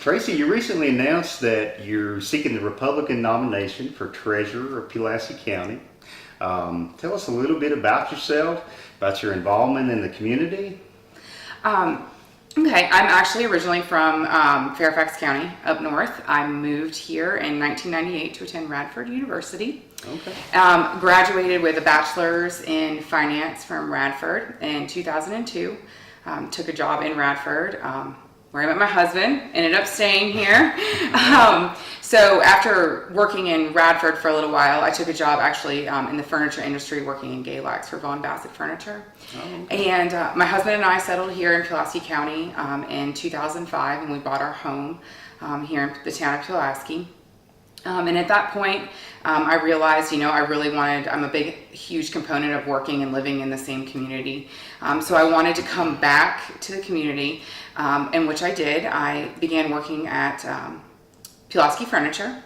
Tracy, you recently announced that you're seeking the Republican nomination for Treasurer of Pulaski County. Tell us a little bit about yourself, about your involvement in the community. Okay, I'm actually originally from Fairfax County up north. I moved here in 1998 to attend Radford University. Okay. Graduated with a bachelor's in finance from Radford in 2002. Took a job in Radford where I met my husband, ended up staying here. So after working in Radford for a little while, I took a job actually in the furniture industry, working in Galax for Vaughan Bassett Furniture. Oh, okay. And my husband and I settled here in Pulaski County in 2005, and we bought our home here in the town of Pulaski. And at that point, I realized, I really wanted, I'm a huge component of working and living in the same community. So I wanted to come back to the community, in which I did. I began working at Pulaski Furniture.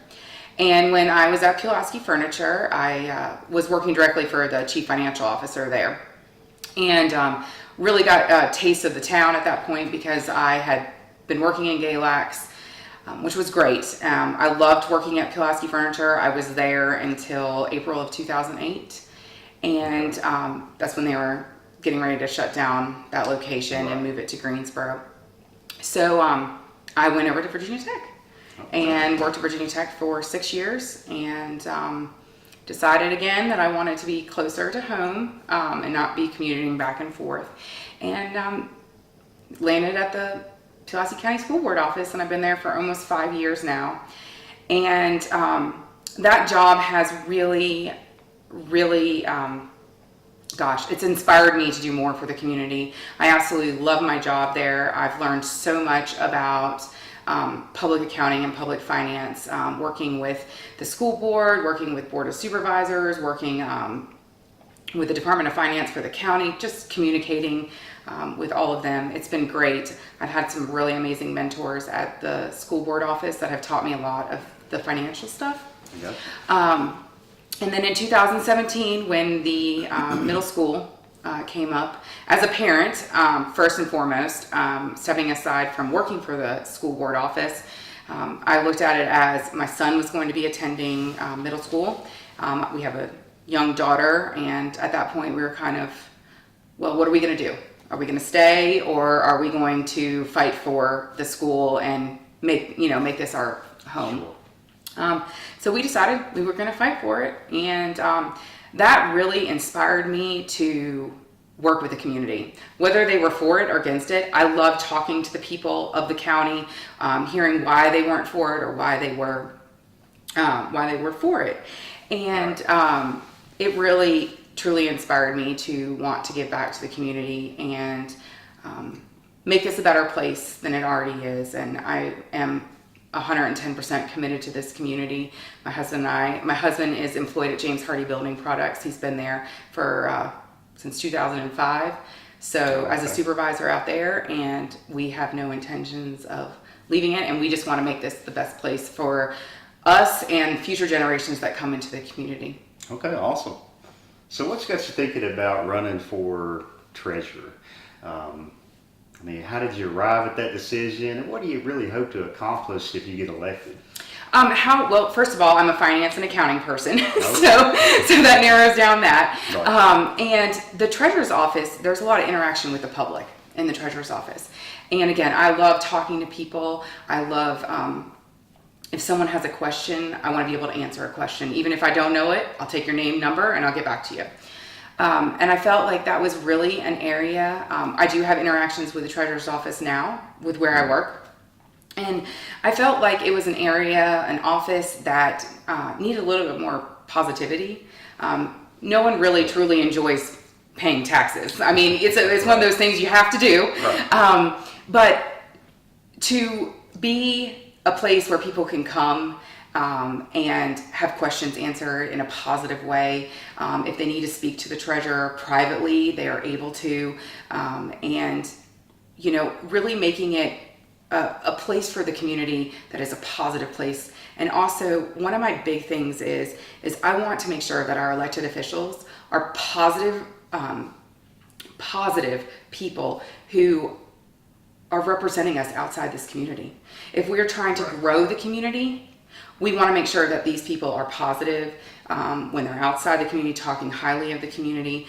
And when I was at Pulaski Furniture, I was working directly for the chief financial officer there. And really got a taste of the town at that point because I had been working in Galax, which was great. I loved working at Pulaski Furniture. I was there until April of 2008. And that's when they were getting ready to shut down that location and move it to Greensboro. So I went over to Virginia Tech and worked at Virginia Tech for 6 years, and decided again that I wanted to be closer to home and not be commuting back and forth. And landed at the Pulaski County School Board office, and I've been there for almost 5 years now. And that job has really, it's inspired me to do more for the community. I absolutely love my job there. I've learned so much about public accounting and public finance, working with the school board, working with board of supervisors, working with the Department of Finance for the county, just communicating with all of them. It's been great. I've had some really amazing mentors at the school board office that have taught me a lot of the financial stuff. Yep. And then in 2017, when the middle school came up, as a parent, first and foremost, stepping aside from working for the school board office, I looked at it as my son was going to be attending middle school. We have a young daughter, and at that point we were kind of, well, what are we going to do? Are we going to stay, or are we going to fight for the school and make this our home? Sure. So we decided we were going to fight for it, and that really inspired me to work with the community, whether they were for it or against it. I love talking to the people of the county, hearing why they weren't for it or why they were for it, and it really truly inspired me to want to give back to the community and make this a better place than it already is. And I am 110% committed to this community. My husband is employed at James Hardy Building Products. He's been there for since 2005. So as a supervisor out there, and we have no intentions of leaving it. And we just want to make this the best place for us and future generations that come into the community. Okay, awesome. So what's got you thinking about running for treasurer? How did you arrive at that decision, and what do you really hope to accomplish if you get elected? Well, first of all, I'm a finance and accounting person, Okay. so that narrows down that. Right. And the treasurer's office, there's a lot of interaction with the public in the treasurer's office. And again, I love talking to people. I love, if someone has a question, I want to be able to answer a question. Even if I don't know it, I'll take your name, number, and I'll get back to you. And I felt like that was really an area. I do have interactions with the treasurer's office now with where I work. And I felt like it was an area, an office that needed a little bit more positivity. No one really truly enjoys paying taxes. I mean, it's one of those things you have to do. Right. But to be a place where people can come and have questions answered in a positive way. If they need to speak to the treasurer privately, they are able to. And, really making it a place for the community that is a positive place. And also, one of my big things is I want to make sure that our elected officials are positive people who are representing us outside this community. If we're trying to grow the community, we want to make sure that these people are positive when they're outside the community, talking highly of the community.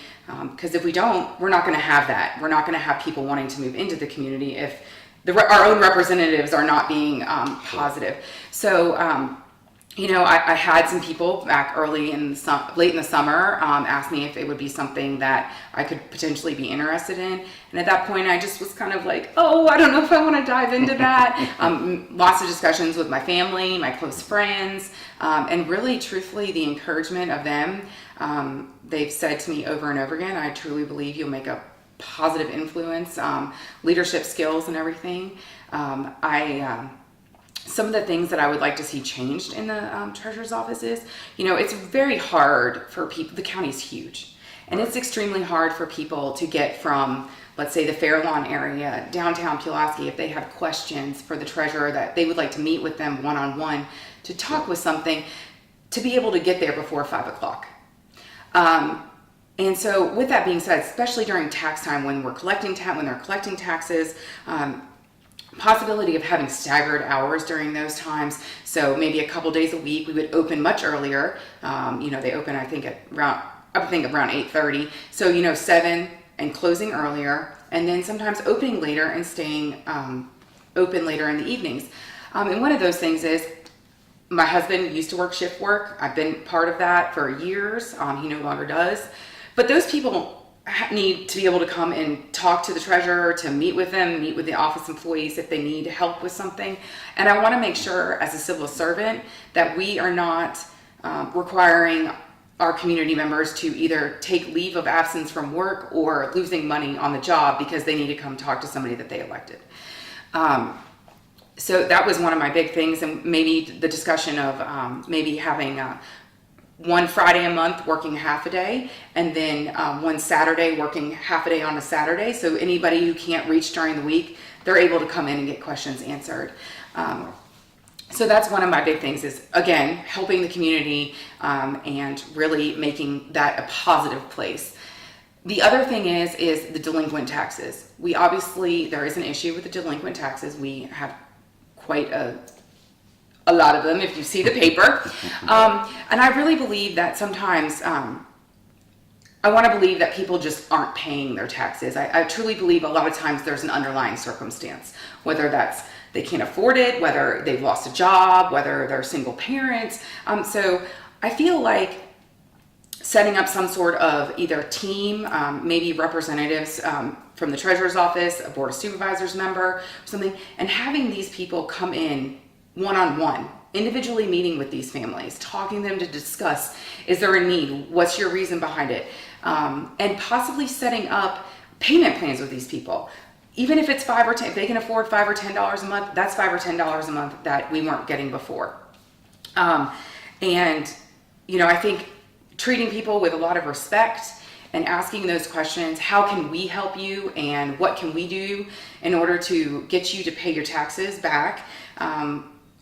Because if we don't, we're not going to have that. We're not going to have people wanting to move into the community if our own representatives are not being positive. So, I had some people back late in the summer ask me if it would be something that I could potentially be interested in. And at that point, I just was kind of like, oh, I don't know if I want to dive into that. Lots of discussions with my family, my close friends, and really, truthfully, the encouragement of them. They've said to me over and over again, I truly believe you'll make a positive influence, leadership skills and everything. Some of the things that I would like to see changed in the treasurer's office is, it's very hard for people. The county's huge, and it's extremely hard for people to get from, let's say, the Fair Lawn area, downtown Pulaski, if they have questions for the treasurer that they would like to meet with them one-on-one to talk with something, to be able to get there before 5 o'clock. And so with that being said, especially during tax time when they're collecting taxes, possibility of having staggered hours during those times. So maybe a couple days a week we would open much earlier. They open I think around 8:30. So 7 and closing earlier, and then sometimes opening later and staying open later in the evenings. And one of those things is my husband used to work shift work. I've been part of that for years. He no longer does. But those people need to be able to come and talk to the treasurer, to meet with them, meet with the office employees if they need help with something. And I want to make sure as a civil servant that we are not requiring our community members to either take leave of absence from work or losing money on the job because they need to come talk to somebody that they elected. So that was one of my big things, and maybe the discussion of maybe having one Friday a month working half a day, and then one Saturday working half a day on a Saturday. So anybody who can't reach during the week, they're able to come in and get questions answered. So that's one of my big things is, again, helping the community and really making that a positive place. The other thing is the delinquent taxes. There is an issue with the delinquent taxes. We have quite a lot of them if you see the paper. And I really believe that sometimes I want to believe that people just aren't paying their taxes. I truly believe a lot of times there's an underlying circumstance, whether that's they can't afford it, whether they've lost a job, whether they're single parents. So I feel like setting up some sort of either team, maybe representatives from the treasurer's office, a board of supervisors member, or something, and having these people come in one-on-one, individually meeting with these families, talking to them to discuss, is there a need? What's your reason behind it? And possibly setting up payment plans with these people. Even if it's $5 or $10, if they can afford $5 or $10 a month, that's $5 or $10 a month that we weren't getting before. And I think treating people with a lot of respect and asking those questions, how can we help you and what can we do in order to get you to pay your taxes back?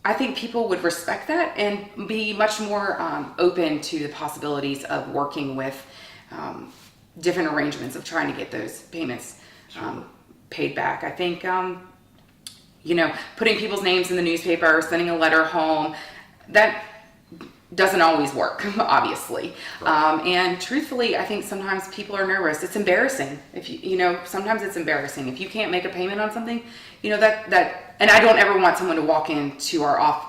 I think people would respect that and be much more open to the possibilities of working with different arrangements of trying to get those payments paid back. I think, putting people's names in the newspaper, sending a letter home, that doesn't always work, obviously. Right. And truthfully, I think sometimes people are nervous. It's embarrassing. Sometimes it's embarrassing. If you can't make a payment on something, and I don't ever want someone to walk into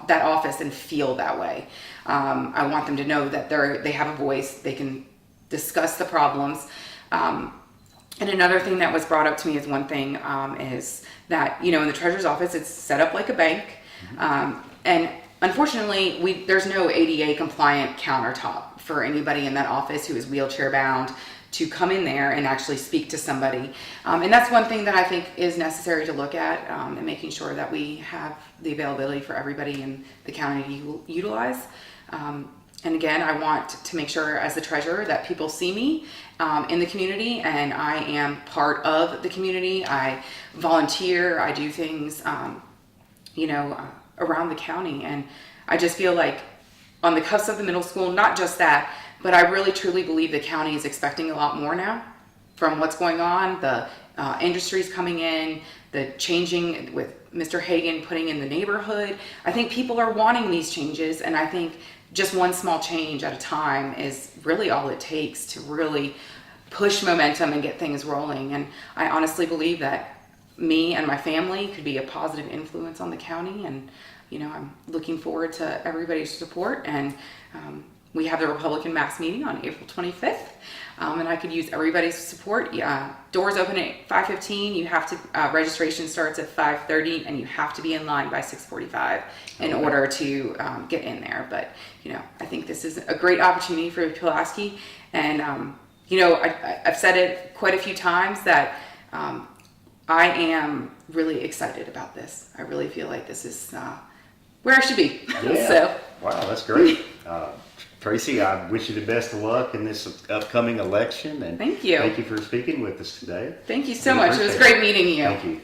that office and feel that way. I want them to know that they have a voice, they can discuss the problems. And another thing that was brought up to me is one thing is that, in the treasurer's office, it's set up like a bank. And unfortunately, there's no ADA compliant countertop for anybody in that office who is wheelchair bound to come in there and actually speak to somebody. And that's one thing that I think is necessary to look at and making sure that we have the availability for everybody in the county to utilize. And again, I want to make sure as the treasurer that people see me in the community and I am part of the community. I volunteer, I do things, around the county. And I just feel like on the cusp of the middle school, not just that, but I really truly believe the county is expecting a lot more now from what's going on. The industry's coming in, the changing with Mr. Hagan putting in the neighborhood. I think people are wanting these changes, and I think just one small change at a time is really all it takes to really push momentum and get things rolling. And I honestly believe that me and my family could be a positive influence on the county, and I'm looking forward to everybody's support. And we have the Republican mass meeting on April 25th, and I could use everybody's support. Doors open at 5:15. You have to registration starts at 5:30, and you have to be in line by 6:45 in order to get in there. But I think this is a great opportunity for Pulaski, and I've said it quite a few times that I am really excited about this. I really feel like this is where I should be. Yeah. So. Wow, that's great. Tracy, I wish you the best of luck in this upcoming election. And thank you. Thank you for speaking with us today. Thank you so We much. It was appreciate great meeting you. Thank you.